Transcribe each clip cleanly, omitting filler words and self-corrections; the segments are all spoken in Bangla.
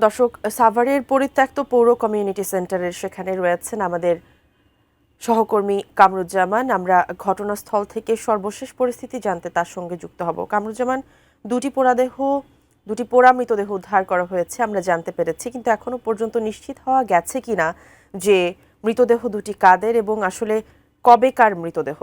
দর্শক, সাভারের পরিত্যক্ত পৌর কমিউনিটি সেন্টারের সেখানে রয়েছেন আমাদের সহকর্মী কামরুজ্জামান। আমরা ঘটনাস্থল থেকে সর্বশেষ পরিস্থিতি জানতে তার সঙ্গে যুক্ত হব। কামরুজ্জামান, দুটি পোড়া মৃতদেহ উদ্ধার করা হয়েছে আমরা জানতে পেরেছি, কিন্তু এখনো পর্যন্ত নিশ্চিত হওয়া গেছে কিনা যে মৃতদেহ দুটি কাদের এবং আসলে কবেকার মৃতদেহ?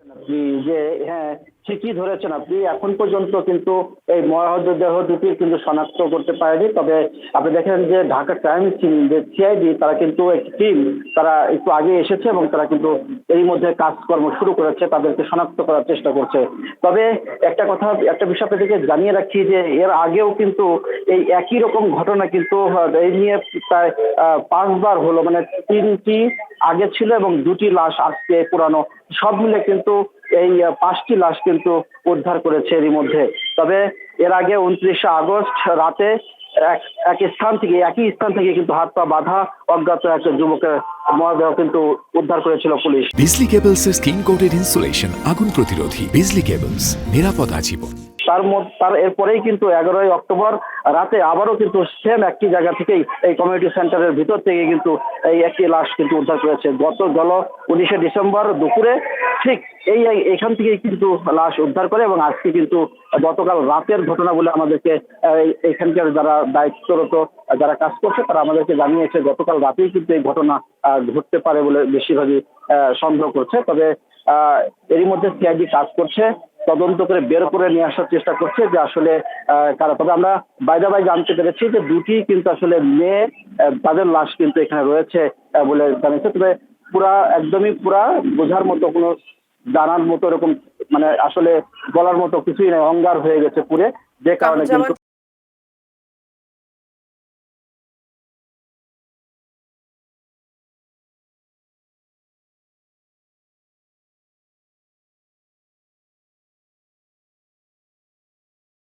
আপনি যে হ্যাঁ, ঠিকই ধরেছেন আপনি। এখন পর্যন্ত কিন্তু এই মরদেহ দুটি কিন্তু শনাক্ত করতে পারেনি। তবে আপনি দেখেন যে ঢাকা ক্রাইম সিন যে সিআইডি তারা কিন্তু একটি টিম তারা একটু আগে এসেছে এবং তারা কিন্তু এরই মধ্যে কাজকর্ম শুরু করেছে, তাদেরকে শনাক্ত করার চেষ্টা করছে। তবে একটা বিষয় আপনাদেরকে জানিয়ে রাখি যে এর আগেও কিন্তু এই একই রকম ঘটনা কিন্তু এই নিয়ে প্রায় ৫ বার হলো, মানে ৩টি আগে ছিল এবং ২টি লাশ আজকে পুরানো, সব মিলে কিন্তু এই ৫টি লাশ কিন্তু উদ্ধার করেছে এরই মধ্যে। তবে এর আগে ২৯শে আগস্ট রাতে একই স্থান থেকে কিন্তু হাত পা বাঁধা অজ্ঞাত এক যুবকের মরদেহ কিন্তু উদ্ধার করেছিল পুলিশ। বিজলি কেবলস এর স্কিন কোটেড ইনসুলেশন আগুন প্রতিরোধী। বিজলি কেবলস, নিরাপদ আজীবন। তার এরপরেই কিন্তু ১১ই অক্টোবর রাতে আবারও কিন্তু সেম একটি জায়গা থেকেই এই কমিউনিটি সেন্টারের ভিতর থেকে কিন্তু এই একটি লাশ কিন্তু উদ্ধার করেছে। গত ১৯শে ডিসেম্বর দুপুরে ঠিক এখান থেকেই কিন্তু লাশ উদ্ধার করে এবং আজকে কিন্তু গতকাল রাতের ঘটনা বলে আমাদেরকে এখানকার যারা দায়িত্বরত যারা কাজ করছে তারা আমাদেরকে জানিয়েছে গতকাল রাতেই কিন্তু এই ঘটনা ঘটতে পারে বলে বেশিরভাগই সন্দেহ করছে। তবে এরই মধ্যে সিআইডি কাজ করছে, তদন্ত করে বের করে নিয়ে আসার চেষ্টা করছে যে আসলে কারা। তবে আমরা বাইরে জানতে পেরেছি যে দুটি কিন্তু আসলে মেয়ে, তাদের লাশ কিন্তু এখানে রয়েছে বলে জানিয়েছে। তবে একদমই বোঝার মতো কোনো জানার মতো এরকম মানে আসলে বলার মতো কিছুই নেই, অঙ্গার হয়ে গেছে পুরে, যে কারণে কিন্তু